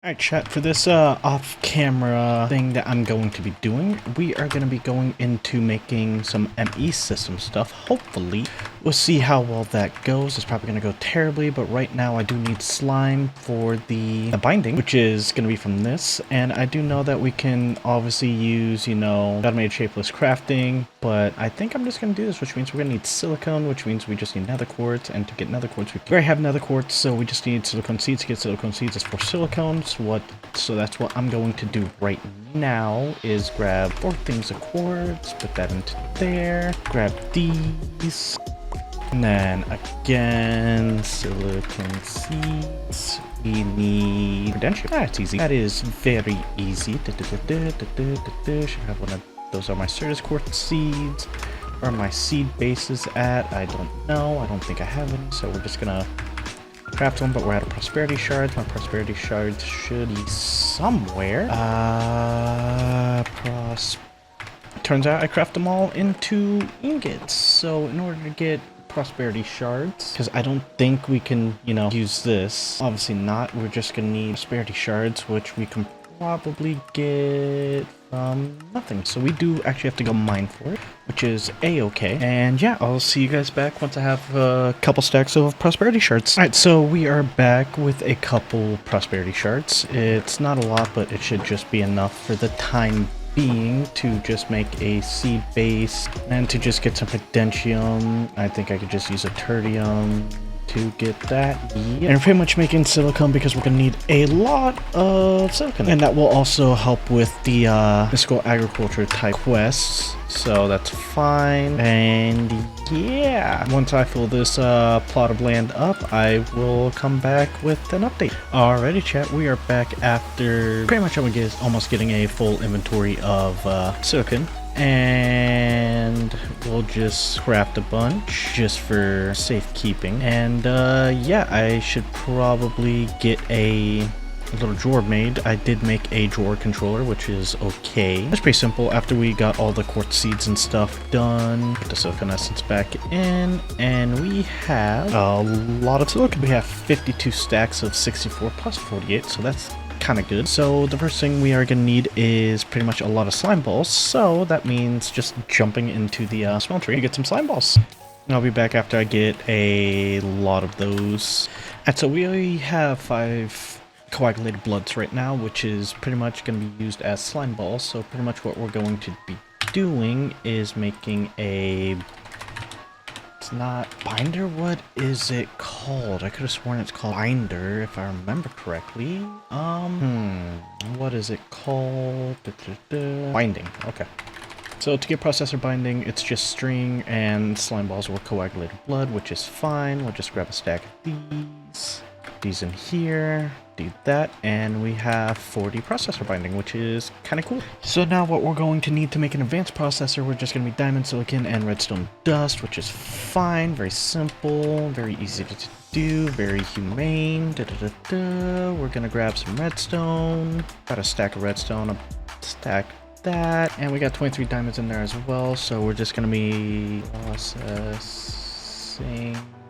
Alright chat, for this off-camera thing that I'm going to be doing, we are going to be going into making some ME system stuff. Hopefully, we'll see how well that goes. It's probably going to go terribly, but right now I do need slime for the binding, which is going to be from this. And I do know that we can obviously use, automated shapeless crafting, but I think I'm just going to do this, which means we're going to need silicone, which means we just need nether quartz, and to get nether quartz, we already have nether quartz, so we just need silicone seeds. To get silicone seeds is 4 silicone. So that's what I'm going to do right now, is grab 4 things of quartz, put that into there, grab these, and then again, silicone seeds. We need redemption. That's easy. That is very easy. Should have one of those. Are my Certus quartz seeds? Where are my seed bases at? I don't know. I don't think I have any, so we're just gonna craft one, but we're out of prosperity shards. My prosperity shards should be somewhere. Turns out I craft them all into ingots. So in order to get prosperity shards, because I don't think we can, use this. Obviously not. We're just gonna need prosperity shards, which we can probably get from nothing. So we do actually have to go mine for it, which is a-okay. And yeah, I'll see you guys back once I have a couple stacks of prosperity shards. Alright, so we are back with a couple prosperity shards. It's not a lot, but it should just be enough for the time being to just make a seed base and to just get some potentium. I think I could just use a tertium to get that. Yeah. And we're pretty much making silicone because we're gonna need a lot of silicone, and that will also help with the mystical agriculture type quests, so that's fine. And yeah, once I fill this plot of land up, I will come back with an update. Alrighty chat, we are back after pretty much almost getting a full inventory of silicone. And we'll just craft a bunch just for safekeeping. And yeah, I should probably get a little drawer made. I did make a drawer controller, which is okay. That's pretty simple. After we got all the quartz seeds and stuff done, put the silicon essence back in, and we have a lot of silicon. We have 52 stacks of 64 plus 48, so that's kind of good. So the first thing we are going to need is pretty much a lot of slime balls, so that means just jumping into the smeltery to get some slime balls. I'll be back after I get a lot of those. And so we already have 5 coagulated bloods right now, which is pretty much going to be used as slime balls. So pretty much what we're going to be doing is making a... It's not binder. What is it called? I could have sworn it's called binder if I remember correctly. What is it called? Binding. Okay. So to get processor binding, it's just string and slime balls or coagulated blood, which is fine. We'll just grab a stack of these in here, do that, and we have 40 processor binding, which is kind of cool. So now what we're going to need to make an advanced processor, we're just going to be diamond, silicon, and redstone dust, which is fine, very simple, very easy to do, very humane. We're going to grab some redstone, got a stack of redstone, a stack that, and we got 23 diamonds in there as well, so we're just going to be processing.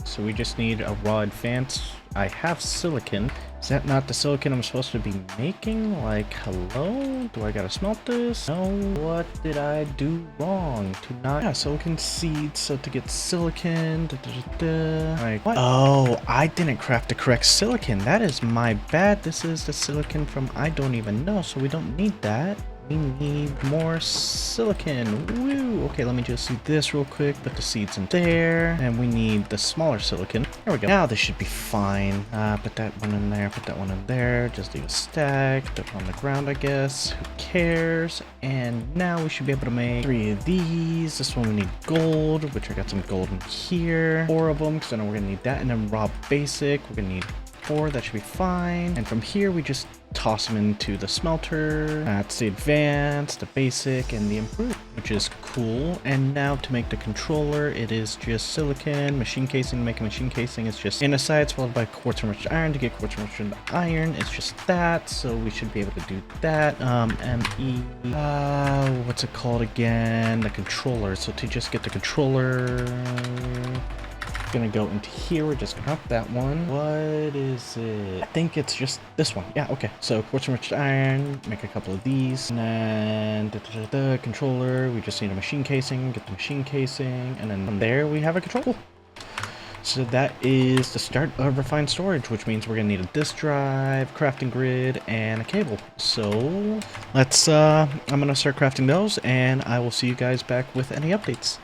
So we just need a raw advance. I have silicon. Is that not the silicon I'm supposed to be making? Like, hello? Do I gotta smelt this? No. What did I do wrong to not... Yeah, silicon seeds. So to get silicon... Like, what? Oh, I didn't craft the correct silicon. That is my bad. This is the silicon from I don't even know, so we don't need that. We need more silicon. Woo! Okay, let me just do this real quick. Put the seeds in there. And we need the smaller silicon. There we go. Now this should be fine. Put that one in there. Put that one in there. Just leave a stack. Put it on the ground, I guess. Who cares? And now we should be able to make 3 of these. This one we need gold, which I got some gold in here. 4 of them, because I know we're going to need that. And then raw basic. We're going to need 4. That should be fine. And from here, we just toss them into the smelter. That's the advanced, the basic, and the improved, which is cool. And now to make the controller, it is just silicon, machine casing. To make a machine casing, it's just andesite followed by quartz enriched iron. To get quartz enriched iron, it's just that. So we should be able to do that. What's it called again? The controller. So to just get the controller, gonna go into here. We're just gonna drop that one. What is it? I think it's just this one. Yeah, okay. So quartz enriched iron, make a couple of these, and then controller. We just need a machine casing, get the machine casing, and then from there we have a control. So that is the start of refined storage, which means we're gonna need a disk drive, crafting grid, and a cable. So let's I'm gonna start crafting those, and I will see you guys back with any updates.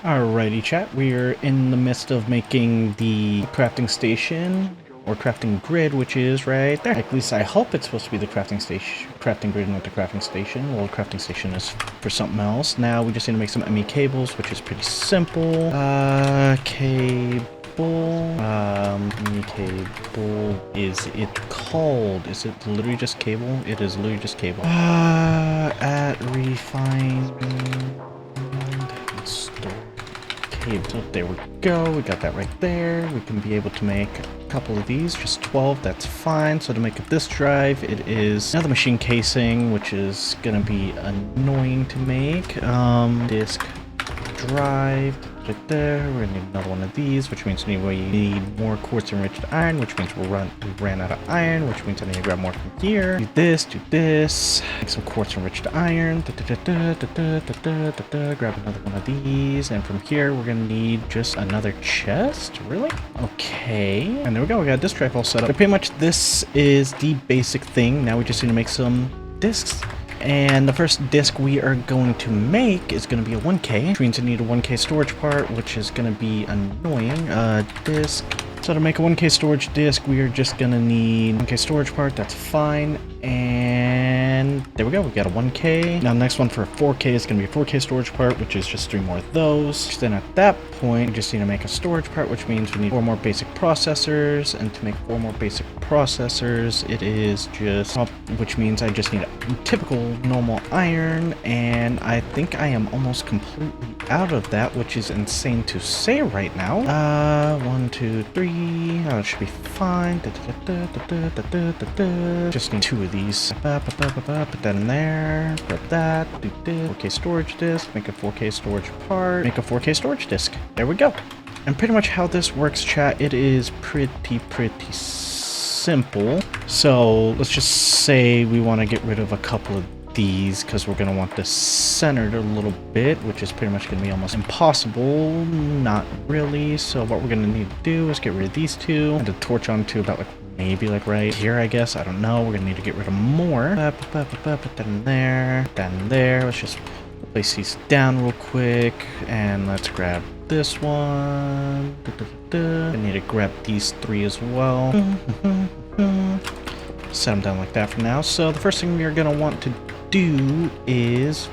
Alrighty chat, we're in the midst of making the crafting station, or crafting grid, which is right there. At least I hope it's supposed to be the crafting station, crafting grid, not the crafting station. Well, the crafting station is for something else. Now we just need to make some ME cables, which is pretty simple. ME cable, is it called? Is it literally just cable? It is literally just cable. At refined store cable. So there we go. We got that right there. We can be able to make a couple of these, just 12. That's fine. So to make a disk drive, it is another machine casing, which is gonna be annoying to make. Disk drive. Right there, we're gonna need another one of these, which means we need more quartz enriched iron, which means we ran out of iron, which means I need to grab more from here. Do this, make some quartz enriched iron, grab another one of these, and from here we're gonna need just another chest, really? Okay, and there we go, we got this drive all set up. So pretty much this is the basic thing. Now we just need to make some disks. And the first disk we are going to make is going to be a 1K, which means I need a 1K storage part, which is going to be annoying. Disk. So to make a 1K storage disk, we are just going to need 1K storage part. That's fine. And there we go. We got a 1K. Now the next one for a 4K is going to be a 4K storage part, which is just 3 more of those. Then at that point, we just need to make a storage part, which means we need 4 more basic processors. And to make 4 more basic processors, it is just, which means I just need a typical normal iron. And I think I am almost completely out of that, which is insane to say right now. 1, 2, 3. Oh, it should be fine. Just need 2 of these. Put that in there. Grab that. Do this. 4K storage disk. Make a 4K storage part. Make a 4K storage disk. There we go. And pretty much how this works, chat, it is pretty simple. So let's just say we want to get rid of a couple of these because we're going to want this centered a little bit, which is pretty much going to be almost impossible. Not really. So what we're going to need to do is get rid of these 2 and to torch onto about maybe right here, I guess. I don't know. We're going to need to get rid of more. Put that in there. Put that in there. Let's just place these down real quick. And let's grab this one. I need to grab these 3 as well. Set them down like that for now. So the first thing we're going to want to do is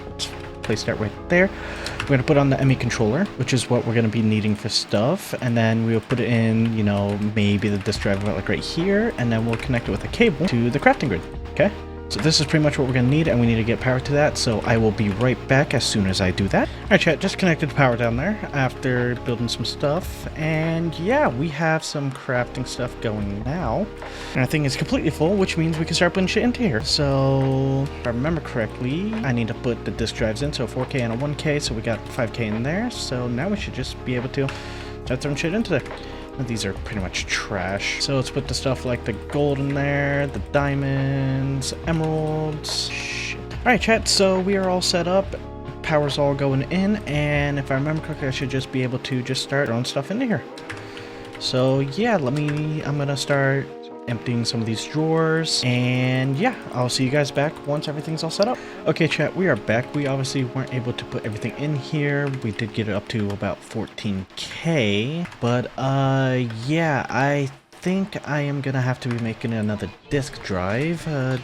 place that right there. We're going to put on the ME controller, which is what we're going to be needing for stuff. And then we'll put it in, you know, maybe the disk drive right here. And then we'll connect it with a cable to the crafting grid. Okay. So this is pretty much what we're going to need, and we need to get power to that, so I will be right back as soon as I do that. Alright chat, just connected the power down there after building some stuff, and yeah, we have some crafting stuff going now. And our thing is completely full, which means we can start putting shit into here. So, if I remember correctly, I need to put the disk drives in, so 4K and a 1K, so we got 5K in there, so now we should just be able to start throwing shit into there. These are pretty much trash. So let's put the stuff like the gold in there, the diamonds, emeralds. Shit. Alright chat, so we are all set up. Power's all going in, and if I remember correctly, I should just be able to just start throwing stuff into here. So yeah, I'm gonna start emptying some of these drawers, and yeah, I'll see you guys back once everything's all set up. Okay chat, we are back. We obviously weren't able to put everything in here. We did get it up to about 14K, but yeah, I think I am gonna have to be making another disk drive, and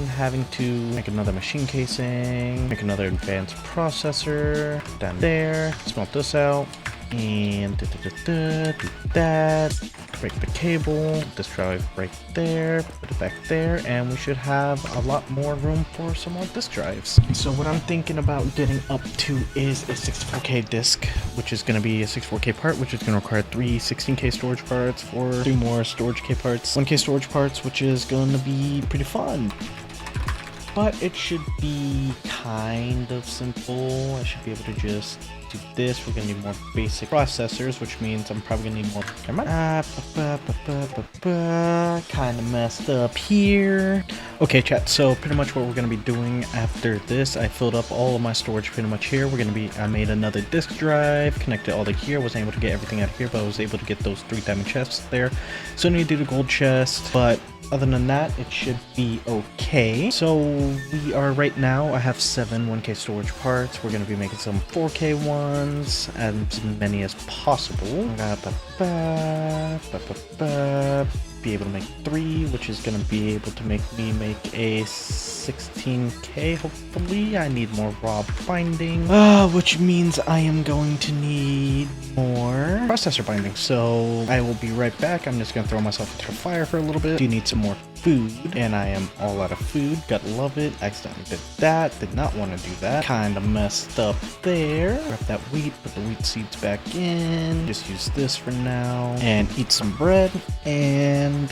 having to make another machine casing, make another advanced processor down there, smelt this out, and do that, break the cable, this drive right there, put it back there, and we should have a lot more room for some more disk drives. So what I'm thinking about getting up to is a 64K disk, which is going to be a 64K part, which is going to require 3 16K storage parts for 3 more storage K parts, 1K storage parts, which is going to be pretty fun. But it should be kind of simple. I should be able to just do this. We're gonna need more basic processors, which means I'm probably gonna need more. Kind of messed up here. Okay, chat. So pretty much what we're gonna be doing after this, I filled up all of my storage pretty much here. I made another disk drive, connected all to here. Wasn't able to get everything out of here, but I was able to get those 3 diamond chests there. So I need to do the gold chest, but other than that, it should be okay. So we are right now, I have 7 1K storage parts. We're going to be making some 4K ones, as many as possible. Be able to make 3, which is going to be able to make me make a 16K, hopefully. I need more raw binding, which means I am going to need more processor binding. So I will be right back. I'm just going to throw myself into the fire for a little bit. Do need some more food, and I am all out of food. Gotta love it. Accidentally did that. Did not want to do that. Kind of messed up there. Grab that wheat, put the wheat seeds back in. Just use this for now and eat some bread. And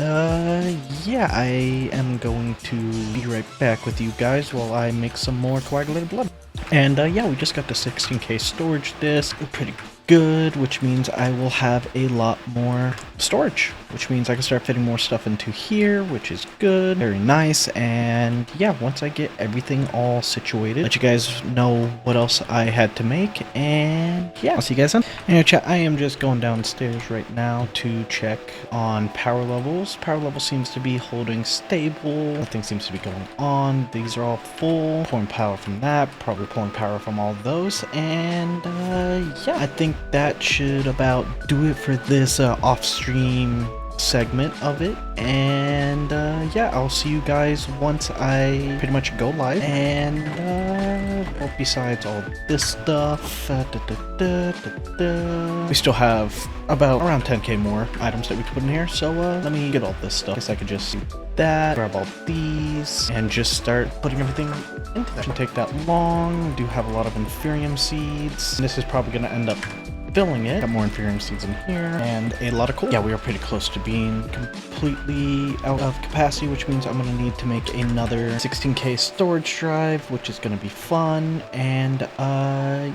yeah, I am going to be right back with you guys while I make some more coagulated blood. And yeah, we just got the 16K storage disk. Pretty good, which means I will have a lot more storage, which means I can start fitting more stuff into here, which is good. Very nice. And yeah, once I get everything all situated, let you guys know what else I had to make. And yeah, I'll see you guys then. Anyway, chat, I am just going downstairs right now to check on power levels. Power level seems to be holding stable. Nothing seems to be going on. These are all full. Pulling power from that, probably pulling power from all those. And yeah, I think that should about do it for this off-stream segment of it. And yeah, I'll see you guys once I pretty much go live. And well, besides all this stuff, we still have about around 10k more items that we can put in here. So let me get all this stuff. Guess I could just do that, grab all these, and just start putting everything into that. Shouldn't take that long. We do have a lot of inferium seeds. And this is probably going to end up filling it. Got more inferium seeds in here and a lot of coal. Yeah, we are pretty close to being completely out of capacity, which means I'm going to need to make another 16k storage drive, which is going to be fun. And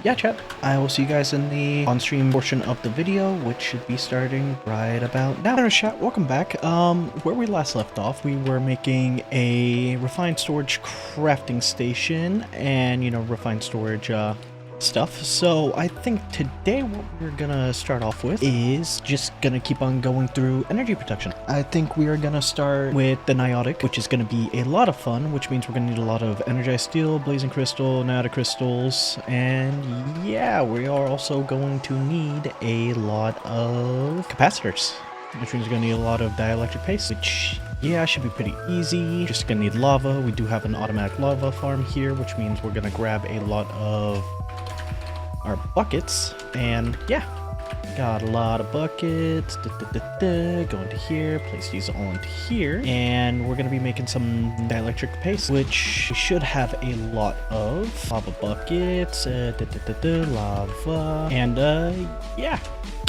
yeah, chat, I will see you guys in the on-stream portion of the video, which should be starting right about now. Hello, chat, welcome back. Where we last left off, we were making a refined storage crafting station and, you know, refined storage stuff. So I think today what we're gonna start off with is just gonna keep on going through energy production. I think we are gonna start with the niotic, which is gonna be a lot of fun, which means we're gonna need a lot of energized steel, blazing crystal, niotic crystals, and yeah, we are also going to need a lot of capacitors, which means we're gonna need a lot of dielectric paste, which yeah, should be pretty easy. Just gonna need lava. We do have an automatic lava farm here, which means we're gonna grab a lot of our buckets, and yeah, got a lot of buckets. Go into here, place these all into here, and we're gonna be making some dielectric paste, which we should have a lot of lava buckets, lava, and yeah.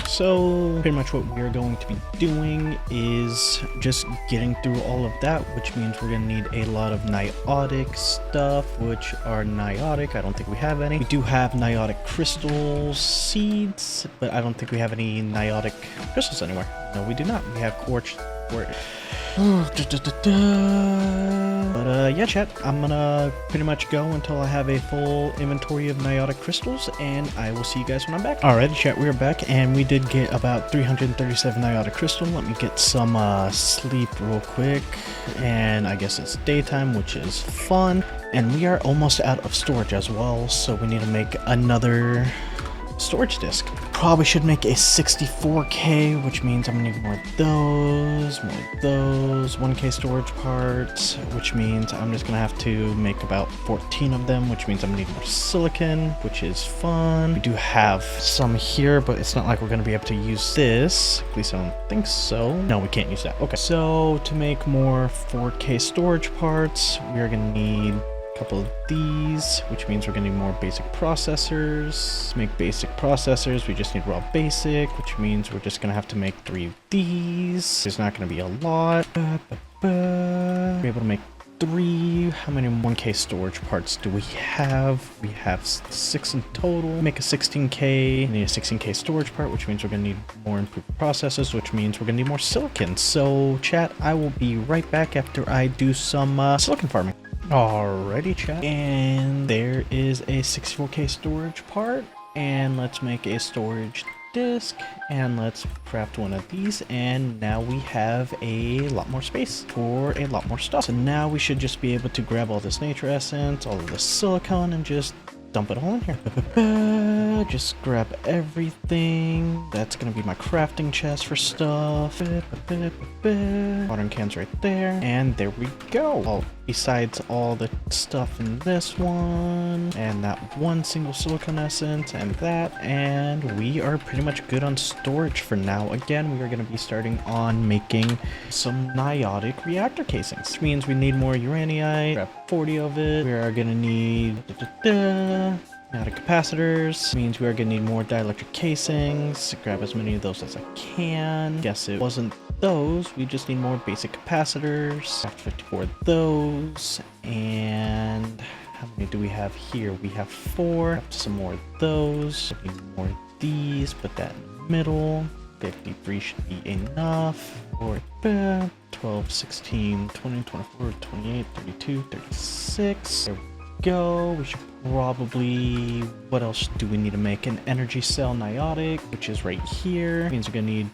So pretty much what we're going to be doing is just getting through all of that, which means we're going to need a lot of niotic stuff, which are niotic. I don't think we have any. We do have niotic crystal seeds, but I don't think we have any niotic crystals anywhere. No, we do not. We have quartz. But yeah, chat, I'm gonna pretty much go until I have a full inventory of niotic crystals, and I will see you guys when I'm back. Alrighty, chat, we're back, and we did get about 337 niotic crystal. Let me get some sleep real quick, and I guess it's daytime, which is fun. And we are almost out of storage as well, so we need to make another storage disk. Probably should make a 64k, which means I'm gonna need more of those, 1k storage parts, which means I'm just gonna have to make about 14 of them, which means I'm gonna need more silicon, which is fun. We do have some here, but it's not like we're gonna be able to use this. At least I don't think so. No, we can't use that. Okay, so to make more 4k storage parts, we are gonna need couple of these, which means we're gonna need more basic processors. To make basic processors, we just need raw basic, which means we're just gonna have to make 3 of these. There's not gonna be a lot. Be able to make 3. How many 1K storage parts do we have? We have 6 in total. Make a 16K. We need a 16K storage part, which means we're gonna need more improved processes, which means we're gonna need more silicon. So chat, I will be right back after I do some silicon farming. Alrighty chat, and there is a 64K storage part, and let's make a storage disk, and let's craft one of these, and now we have a lot more space for a lot more stuff. So now we should just be able to grab all this nature essence, all of the silicone, and just dump it all in here. Just grab everything. That's gonna be my crafting chest for stuff. Watering cans right there, and there we go. Oh, besides all the stuff in this one, and that one single silicone essence, and that, and we are pretty much good on storage for now. Again, we are going to be starting on making some niotic reactor casings, which means we need more uraniite. Grab 40 of it. We are going to need niotic capacitors, means we are going to need more dielectric casings. Grab as many of those as I can. Guess it wasn't those, we just need more basic capacitors. Have 54 of those, and how many do we have here? We have 4. Some more of those. We need more of these. Put that in the middle. 53 should be enough. 4, 12, 16, 20, 24, 28, 32, 36. There we go. We should probably, what else do we need to make? An energy cell niotic, which is right here. Means we're gonna need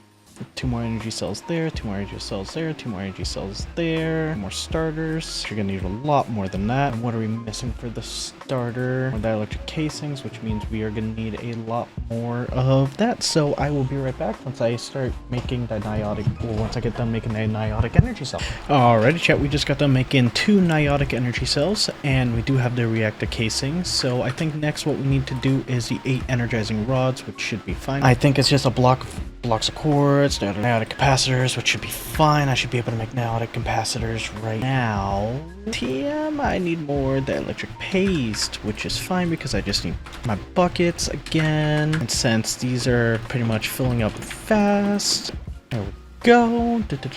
2 more energy cells there, 2 more energy cells there, 2 more energy cells there, more starters. You're gonna need a lot more than that. And what are we missing for the starter? More dielectric casings, which means we are gonna need a lot more of that. So I will be right back once I start making the niotic, or once I get done making a niotic energy cell. Alrighty chat, we just got done making 2 niotic energy cells, and we do have the reactor casings. So I think next what we need to do is the 8 energizing rods, which should be fine. I think it's just a blocks of quartz, niotic capacitors, which should be fine. I should be able to make niotic capacitors right now. TM, I need more dielectric paste, which is fine because I just need my buckets again. And since these are pretty much filling up fast, there we go. Put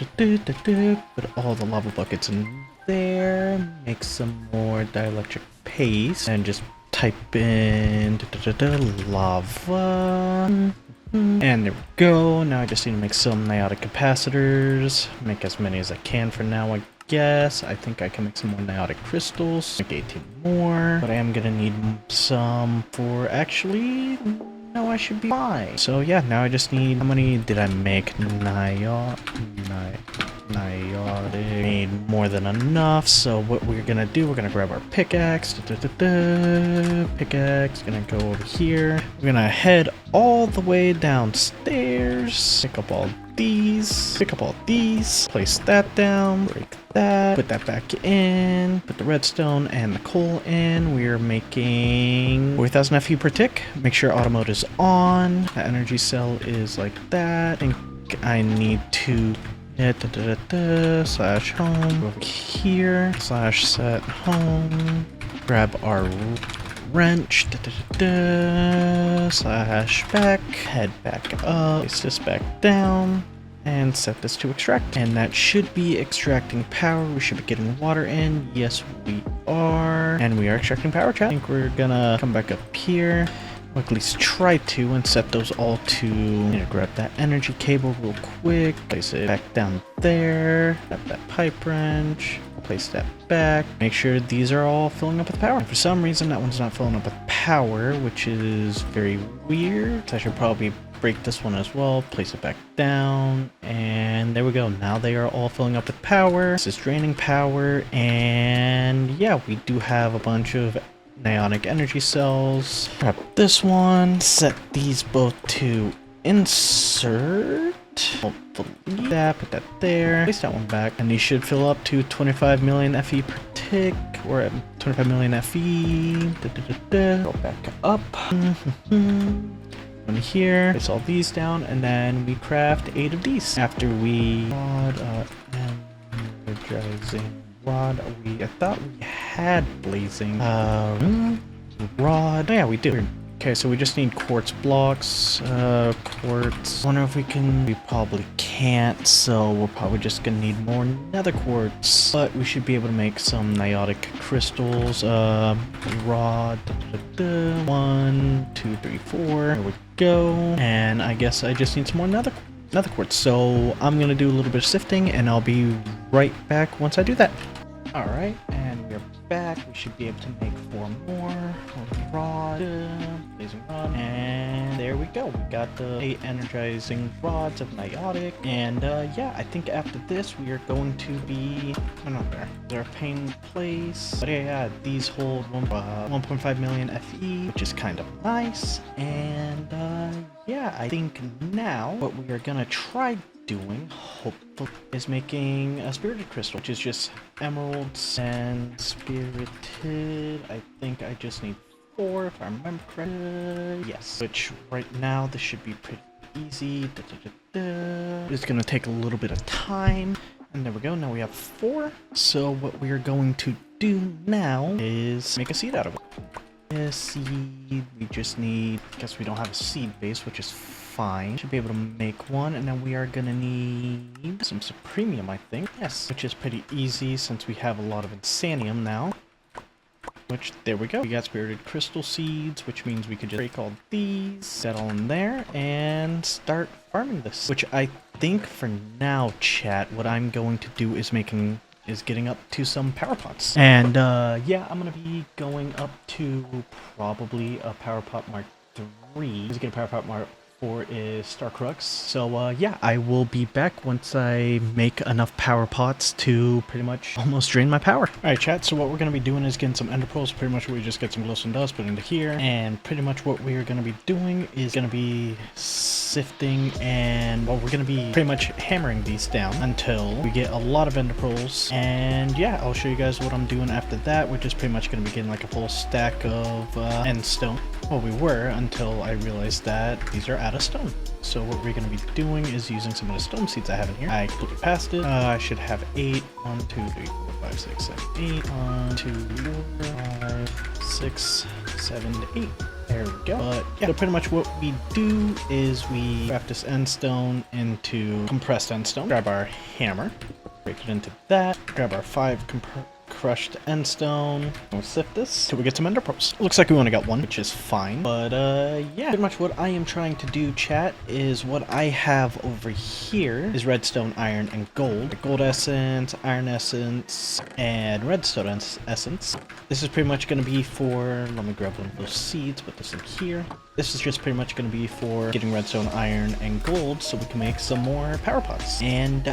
all the lava buckets in there. Make some more dielectric paste and just type in lava. And there we go. Now I just need to make some niotic capacitors. Make as many as I can for now, I guess. I think I can make some more niotic crystals. Make 18 more. But I am gonna need some for actually... No, I should be fine. So yeah, now I just need... How many did I make? Niotic. Made more than enough. So what we're gonna do, we're gonna grab our pickaxe. Pickaxe, gonna go over here. We're gonna head all the way downstairs. Pick up all these. Pick up all these. Place that down. Break that. Put that back in. Put the redstone and the coal in. We're making 40,000 FE per tick. Make sure auto mode is on. The energy cell is like that. I think I need to slash home over here, slash set home, grab our wrench, slash back, head back up, place this back down, and set this to extract. And that should be extracting power. We should be getting water in. Yes, we are. And we are extracting power, chat. I think we're gonna come back up here. Or at least try to, and set those all to... I'm gonna grab that energy cable real quick, place it back down there, grab that pipe wrench, place that back, make sure these are all filling up with power. And for some reason that one's not filling up with power, which is very weird. So I should probably break this one as well, place it back down, and there we go. Now they are all filling up with power. This is draining power, and yeah, we do have a bunch of Ionic energy cells. Grab this one, set these both to insert. Hopefully that, put that there, place that one back, and these should fill up to 25 million FE per tick. We're at 25 million FE. Go back up. One here, place all these down, and then we craft 8 of these. After we energizing rod, I thought we had blazing rod. Oh, yeah, we do. Here we Okay, so we just need quartz blocks. Quartz. Wonder if we can. We probably can't, so we're probably just gonna need more nether quartz. But we should be able to make some niotic crystals. Rod. 1, 2, 3, 4. There we go. And I guess I just need some more nether quartz. So I'm gonna do a little bit of sifting, and I'll be right back once I do that. All right, and we're back. We should be able to make 4 more. Rod, blazing rod, and there we go. We got the 8 energizing rods of niotic, and yeah, I think after this we are going to be. I'm not there. They're a pain place, but yeah, these hold 1.5 million FE, which is kind of nice. And yeah, I think now what we are gonna try doing, hopefully, is making a spirited crystal, which is just emeralds and spirited. I think I just need 4 if I remember correctly. Yes, which right now this should be pretty easy. It's gonna take a little bit of time, and there we go. Now we have 4. So what we are going to do now is make a seed out of it. A seed. We just need. I guess we don't have a seed base, which is fine. Should be able to make one, and then we are gonna need some supremium, I think. Yes, which is pretty easy since we have a lot of insanium now. Which, there we go. We got spirited crystal seeds, which means we could just break all these, set all in there, and start farming this. Which I think for now, chat, what I'm going to do is getting up to some power pots. And yeah, I'm gonna be going up to probably a power pot mark 3. Let's get a power pot mark 4 is Star Crux. So yeah, I will be back once I make enough power pots to pretty much almost drain my power. Alright chat, so what we're going to be doing is getting some ender pearls. Pretty much we just get some glowstone dust, put it into here, and pretty much what we are going to be doing is going to be sifting, and well, we're going to be pretty much hammering these down until we get a lot of ender pearls. And yeah, I'll show you guys what I'm doing after that. We're just pretty much going to be getting like a full stack of end stone. Well, we were until I realized that these are out of stone. So what we're going to be doing is using some of the stone seeds I have in here. I completely passed it. I should have 8. 1, 2, 3, 4, 5, 6, 7, 8. 1, 2, 4, 5, 6, 7, 8. There we go. But yeah, so pretty much what we do is we craft this end stone into compressed end stone. Grab our hammer, break it into that. Grab our 5 crushed end stone. We'll sift this till we get some ender pearls. Looks like we only got 1, which is fine. But yeah, pretty much what I am trying to do, chat, is what I have over here is redstone, iron, and gold. Gold essence, iron essence, and redstone essence. This is pretty much going to be for, let me grab one of those seeds, put this in here. This is just pretty much going to be for getting redstone, iron, and gold so we can make some more power pots. And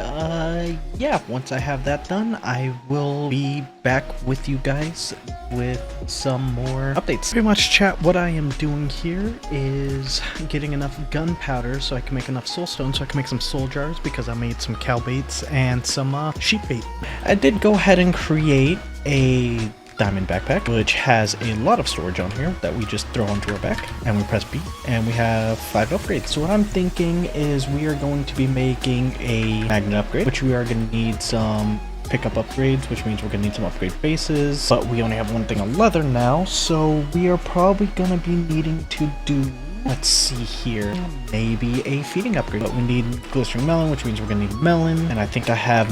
yeah, once I have that done, I will be back with you guys with some more updates. Pretty much, chat, what I am doing here is getting enough gunpowder so I can make enough soulstone so I can make some soul jars, because I made some cow baits and some sheep bait. I did go ahead and create a diamond backpack, which has a lot of storage on here that we just throw onto our back, and we press B, and we have 5 upgrades. So what I'm thinking is we are going to be making a magnet upgrade, which we are going to need some pickup upgrades, which means we're going to need some upgrade bases, but we only have 1 thing of leather now, so we are probably going to be needing to do, let's see here, maybe a feeding upgrade. But we need glistering melon, which means we're gonna need melon, and I think I have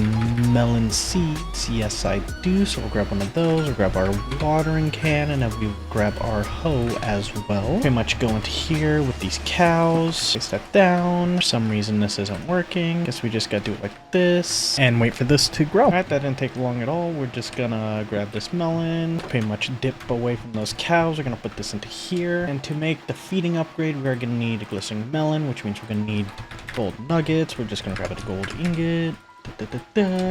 melon seeds. Yes, I do. So we'll grab one of those. We'll grab our watering can, and then we'll grab our hoe as well. Pretty much go into here with these cows. Place that down. For some reason this isn't working. Guess we just gotta do it like this and wait for this to grow. Alright, that didn't take long at all. We're just gonna grab this melon, pretty much dip away from those cows. We're gonna put this into here, and to make the feeding upgrade, we are going to need a glistening melon, which means we're going to need gold nuggets. We're just going to grab a gold ingot.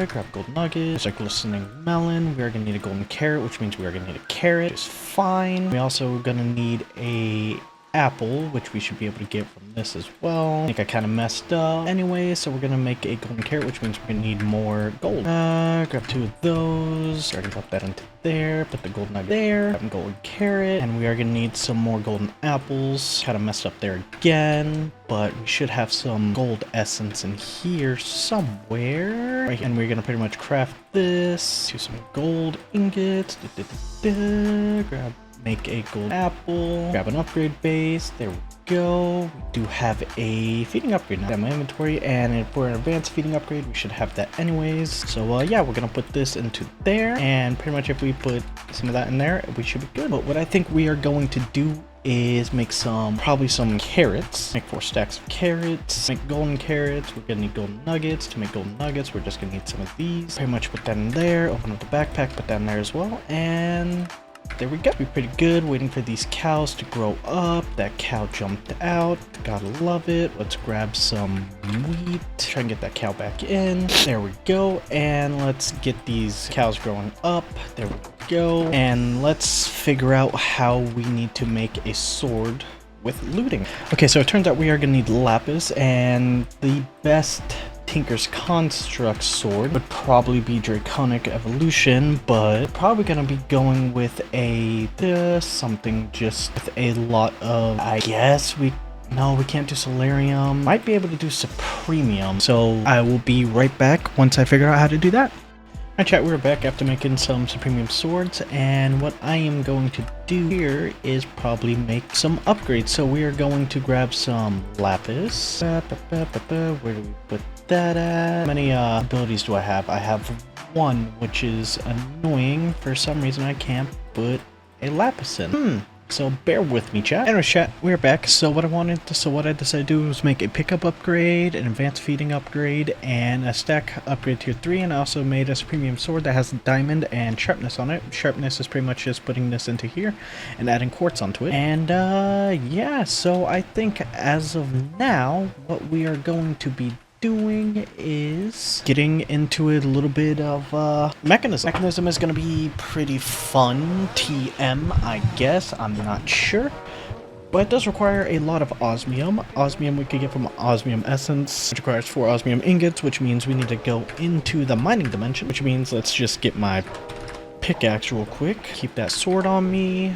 Grab gold nuggets. There's a glistening melon. We are going to need a golden carrot, which means we are going to need a carrot. It's fine. We also are going to need a apple, which we should be able to get from this as well. I think I kind of messed up. Anyway, so we're going to make a golden carrot, which means we're going to need more gold. Grab 2 of those. We're going to drop that into there. Put the gold nugget there. Grab a golden carrot. And we are going to need some more golden apples. Kind of messed up there again, but we should have some gold essence in here somewhere. Right, and we're going to pretty much craft this to some gold ingots. Grab make a gold apple, grab an upgrade base. There we go. We do have a feeding upgrade now in my inventory, and for an advanced feeding upgrade, we should have that anyways. So yeah, we're gonna put this into there, and pretty much if we put some of that in there, we should be good. But what I think we are going to do is make probably some carrots. Make 4 stacks of carrots. Make golden carrots. We're gonna need golden nuggets. To make golden nuggets, we're just gonna need some of these. Pretty much put that in there. Open up the backpack, put that in there as well, and there we go. Be pretty good. Waiting for these cows to grow up. That cow jumped out. Gotta love it. Let's grab some wheat. Try and get that cow back in. There we go. And let's get these cows growing up. There we go. And let's figure out how we need to make a sword with looting. Okay, so it turns out we are gonna need lapis, and the best Tinker's Construct sword would probably be Draconic Evolution, but probably gonna be going with something just with a lot of, I guess no, we can't do Solarium. Might be able to do Supremium. So I will be right back once I figure out how to do that. Hi chat, we're back after making some Supremium swords, and what I am going to do here is probably make some upgrades. So we are going to grab some lapis. Where do we put that at? How many abilities do I have? I have 1, which is annoying. For some reason I can't put a lapis in. So bear with me, chat. Anyway, chat, we're back. So what I decided to do was make a pickup upgrade, an advanced feeding upgrade, and a stack upgrade tier 3, and I also made a Supremium sword that has diamond and sharpness on it. Sharpness is pretty much just putting this into here and adding quartz onto it. And yeah, so I think as of now, what we are going to be doing is getting into a little bit of mechanism. Mechanism is going to be pretty fun. TM, I guess. I'm not sure. But it does require a lot of osmium. Osmium we could get from osmium essence, which requires 4 osmium ingots, which means we need to go into the mining dimension, which means let's just get my pickaxe real quick. Keep that sword on me.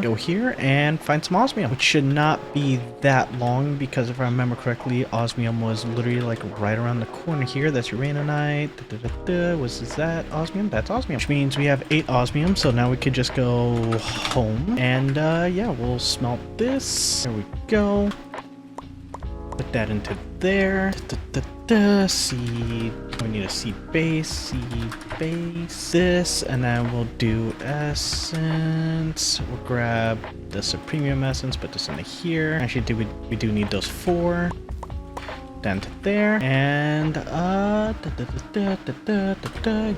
Go here and find some osmium, which should not be that long because if I remember correctly, osmium was literally like right around the corner here. That's uraninite. Is that osmium? That's osmium, which means we have 8 osmium. So now we could just go home and yeah, we'll smelt this. There we go. Put that into there. Seed. We need a seed base. This, and then we'll do essence. We'll grab the Supremium essence. Put this into here. Actually, we do need those 4. Down to there, and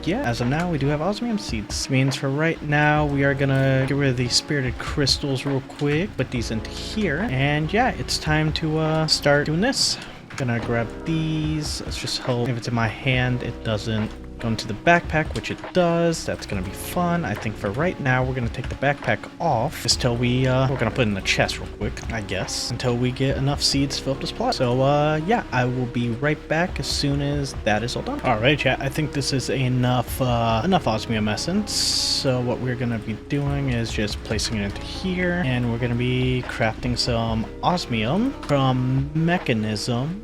yeah, as of now we do have osmium seeds. Means for right now we are gonna get rid of these spirited crystals real quick, put these into here, and yeah, it's time to start doing this. Gonna grab these. Let's just hope if it's in my hand it doesn't go into the backpack, which it does. That's gonna be fun. I think for right now we're gonna take the backpack off just till we're gonna put it in the chest real quick, I guess, until we get enough seeds to fill up the supply. So yeah, I will be right back as soon as that is all done. Alright chat, I think this is enough osmium essence. So what we're gonna be doing is just placing it into here, and we're gonna be crafting some osmium from mechanism.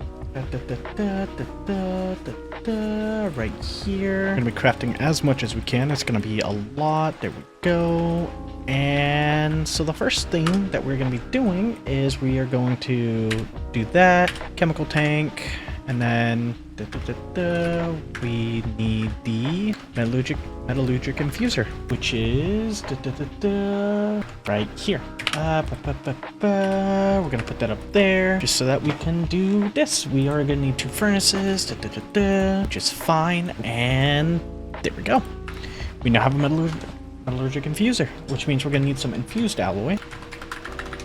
Right here. We're gonna be crafting as much as we can. It's gonna be a lot. There we go. And so the first thing that we're gonna be doing is we are going to do that chemical tank, and then we need the metallurgic infuser, which is right here. We're gonna put that up there just so that we can do this. We are gonna need 2 furnaces, which is fine, and there we go. We now have a metallurgic infuser, which means we're gonna need some infused alloy,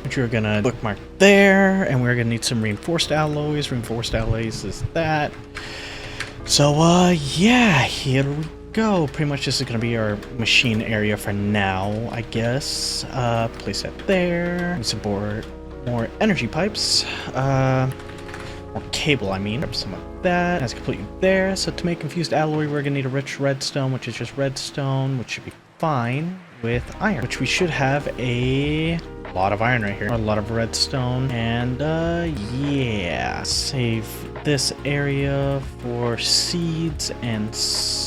which we're gonna bookmark there, and we're gonna need some reinforced alloys. Reinforced alloys is that. So yeah, here we go. Pretty much this is gonna be our machine area for now, I guess. Place that there. Need some more energy pipes. More cable, I mean. Grab some of that. That's completely there. So to make infused alloy, we're gonna need a rich redstone, which is just redstone, which should be fine with iron, which we should have a lot of iron right here. A lot of redstone. And yeah, save this area for seeds and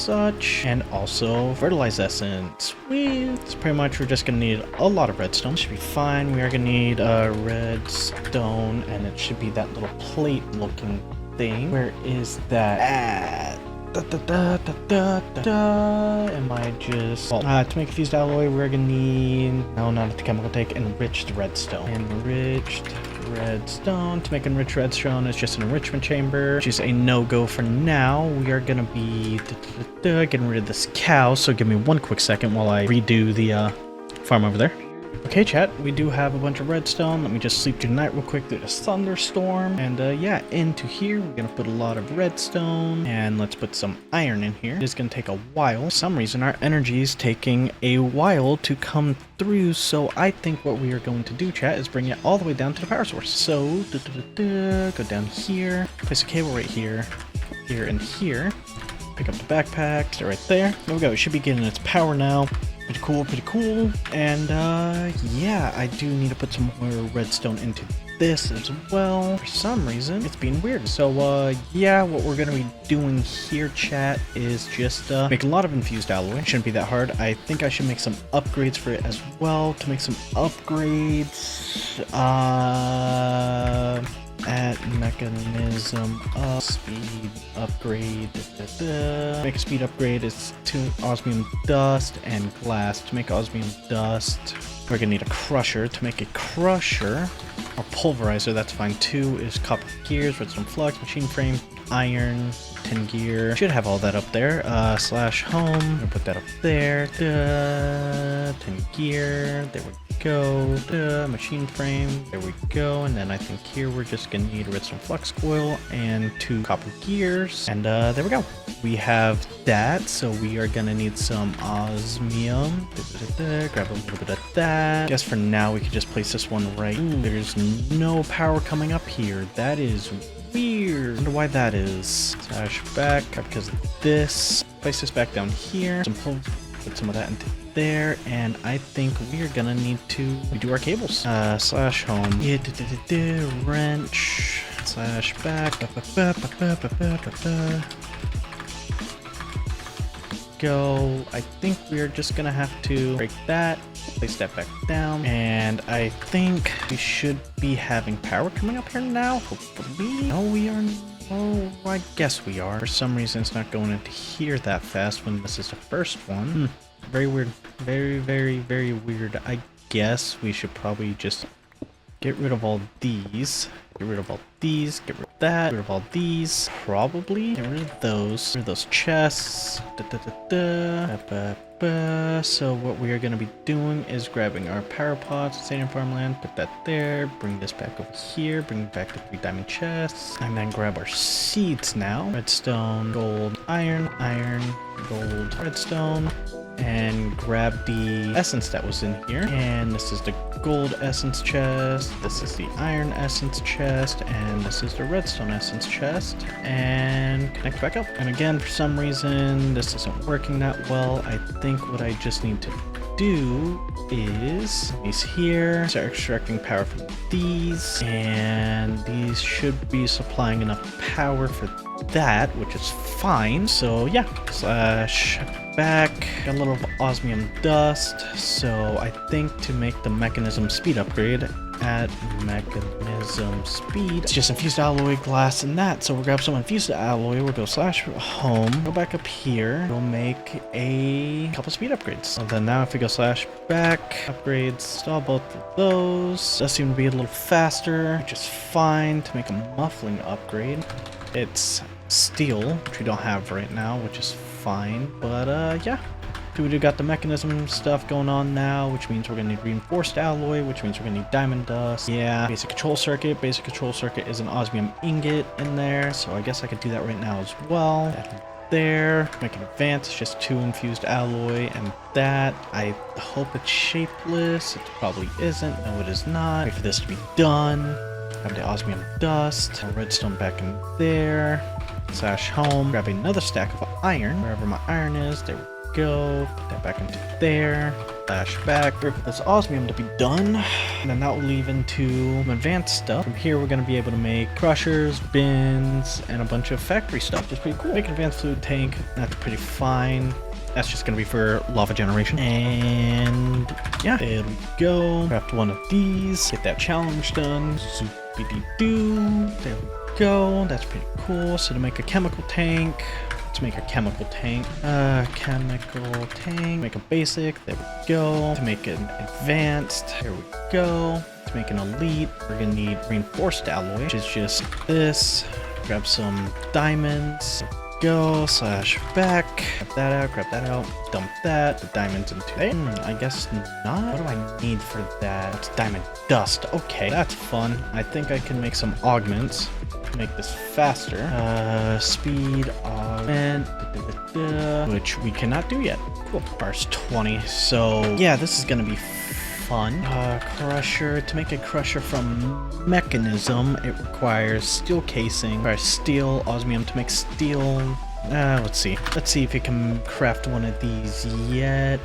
such, and also fertilize essence. Sweet. So pretty much we're just gonna need a lot of redstone. Should be fine. We are gonna need redstone, and it should be that little plate looking thing. Where is that at? Am I just... to make a fused alloy, we're gonna need... No, not the chemical take. Enriched redstone. Enriched redstone. To make enriched redstone, it's just an enrichment chamber, which is a no-go for now. We are gonna be getting rid of this cow, so give me one quick second while I redo the farm over there. Okay, chat, we do have a bunch of redstone. Let me just sleep through the night real quick through this thunderstorm. And yeah, into here, we're gonna put a lot of redstone. And let's put some iron in here. It's gonna take a while. For some reason, our energy is taking a while to come through. So I think what we are going to do, chat, is bring it all the way down to the power source. So, go down here, place a cable right here, here, and here. Pick up the backpack, stay right there. There we go, it should be getting its power now. Pretty cool, pretty cool. And yeah, I do need to put some more redstone into this as well. For some reason, it's being weird. So yeah, what we're gonna be doing here, chat, is just make a lot of infused alloy. Shouldn't be that hard. I think I should make some upgrades for it as well. To make some upgrades, at mechanism up, speed upgrade. Make a speed upgrade is to osmium dust and glass. To make osmium dust, we're gonna need a crusher. To make a crusher, or pulverizer, that's fine too, is copper gears, redstone flux, machine frame, iron, tin gear. Should have all that up there. Slash home, I'll put that up there. Tin gear, there we go. Machine frame, there we go. And then I think here we're just gonna need redstone flux coil and 2 copper gears. And there we go. We have that, so we are gonna need some osmium. Grab a little bit of that. Guess for now we could just place this one right. Ooh, there's no power coming up here. That is weird. I wonder why that is. Slash back, because of this. Place this back down here. Put some of that into there, and I think we are gonna need to redo our cables. Slash home. Yeah, wrench. Slash back. Go. I think we're just gonna have to break that. Place that back down, and I think we should be having power coming up here now. Hopefully. No, we are. Oh, I guess we are. For some reason, it's not going into here that fast when this is the first one. Very weird. Very, very, very weird. I guess we should probably just get rid of all these. Get rid of all these. Get rid of that. Get rid of all these. Probably. Get rid of those. Get rid of those chests. So what we are going to be doing is grabbing our power pods, stadium farmland, put that there, bring this back over here, bring back the 3 diamond chests, and then grab our seeds now. Redstone, gold, iron, gold, redstone, and grab the essence that was in here. And this is the gold essence chest, this is the iron essence chest, and this is the redstone essence chest, and connect back up. And again, for some reason this isn't working that well. I think what I just need to do is these here, start extracting power from these, and these should be supplying enough power for that, which is fine. So yeah, slash back, got a little osmium dust, so I think to make the mechanism speed upgrade at mechanism speed, it's just infused alloy, glass, and that. So we'll grab some infused alloy, we'll go slash home, go back up here, we'll make a couple speed upgrades. So then now if we go slash back, upgrades, install both of those. Does seem to be a little faster, which is fine. To make a muffling upgrade, it's steel, which we don't have right now, which is fine. But yeah, we do got the mechanism stuff going on now, which means we're gonna need reinforced alloy, which means we're gonna need diamond dust. Yeah, basic control circuit. Basic control circuit is an osmium ingot in there, so I guess I could do that right now as well. That there, make it advance, it's just 2 infused alloy, and that, I hope it's shapeless. It probably isn't. No, it is not. Wait for this to be done. Have the osmium dust, redstone back in there. Slash home, grab another stack of iron, wherever my iron is, there we go, put that back into there, Flashback. Wait for this osmium to be done. And then that will leave into advanced stuff. From here, we're going to be able to make crushers, bins, and a bunch of factory stuff, which is pretty cool. Make an advanced fluid tank. That's pretty fine. That's just going to be for lava generation. And yeah, there we go. Craft one of these. Get that challenge done. Zoopity-doo. There we go. That's pretty cool. So to make a chemical tank, let's make a chemical tank. Make a basic. There we go. To make an advanced. There we go. To make an elite, we're going to need reinforced alloy, which is just this. Grab some diamonds. Go slash back, grab that out, dump that, the diamonds into there. I guess not. What do I need for that? It's diamond dust. Okay, that's fun. I think I can make some augments to make this faster. Speed augment, which we cannot do yet. Cool. Bars 20. So yeah, this is gonna be fun. Crusher. To make a crusher from mechanism, it requires steel casing. Requires steel, osmium to make steel. Let's see. Let's see if we can craft one of these yet.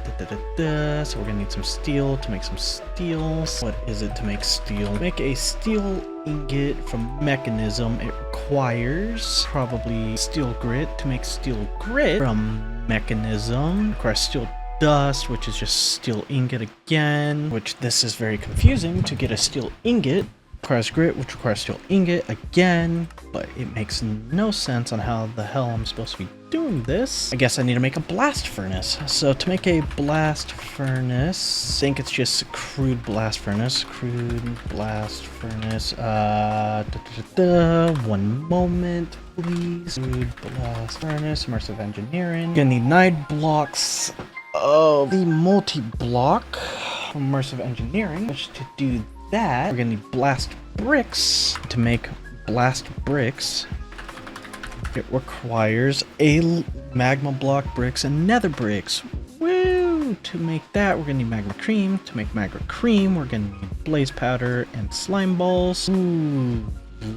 So we're gonna need some steel to make some steels. What is it to make steel? Make a steel ingot from mechanism. It requires probably steel grit. To make steel grit from mechanism, requires steel dust, which is just steel ingot again, which this is very confusing. To get a steel ingot requires grit, which requires steel ingot again, but it makes no sense on how the hell I'm supposed to be doing this. I guess I need to make a blast furnace. So to make a blast furnace, I think it's just a crude blast furnace. One moment, please. Crude blast furnace, immersive engineering. Gonna need 9 blocks of the multi-block immersive engineering, which to do that, we're gonna need blast bricks. To make blast bricks, it requires a magma block bricks and nether bricks. Woo! To make that, we're gonna need magma cream. To make magma cream, we're gonna need blaze powder and slime balls. Ooh,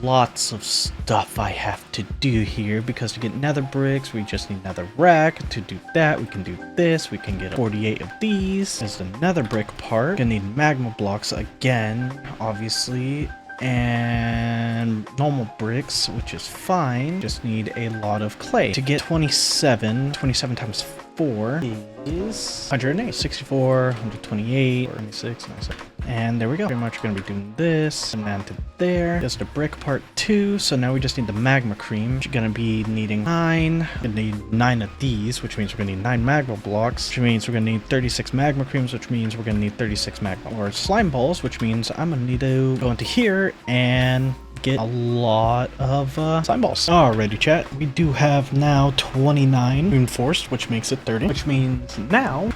lots of stuff I have to do here, because to get nether bricks, we just need nether rack. To do that, we can do this. We can get 48 of these. There's the nether brick part. Gonna need magma blocks again, obviously, and normal bricks, which is fine. Just need a lot of clay. To get 27 times 4 is 108, 64, 128, 96, 97. And there we go. Pretty much we're going to be doing this and then to there. There's the brick part 2. So now we just need the magma cream. We're going to be needing 9. We're going to need 9 of these, which means we're going to need 9 magma blocks, which means we're going to need 36 magma creams, which means we're going to need 36 magma or slime balls, which means I'm going to need to go into here and get a lot of slime balls. Alrighty, chat. We do have now 29 reinforced, which makes it 30, which means now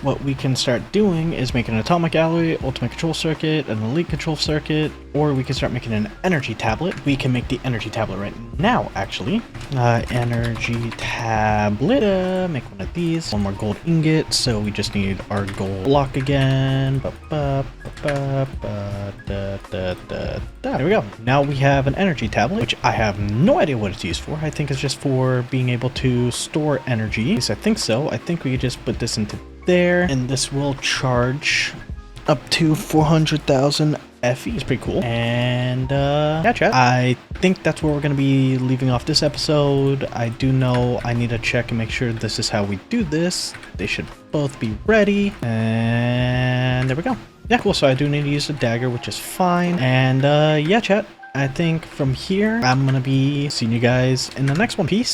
what we can start doing is making an atomic alloy, ultimate control circuit, an elite control circuit, or we can start making an energy tablet. We can make the energy tablet right now, actually. Energy tablet. Make one of these. One more gold ingot, so we just need our gold block again. There we go. Now we have an energy tablet, which I have no idea what it's used for. I think it's just for being able to store energy. At least I think so. I think we could just put this into there, and this will charge up to 400,000 FE. It's pretty cool. And yeah, chat, I think that's where we're going to be leaving off this episode. I do know I need to check and make sure this is how we do this. They should both be ready, and there we go. Yeah, cool. So I do need to use the dagger, which is fine. And yeah, chat, I think from here I'm gonna be seeing you guys in the next one. Peace.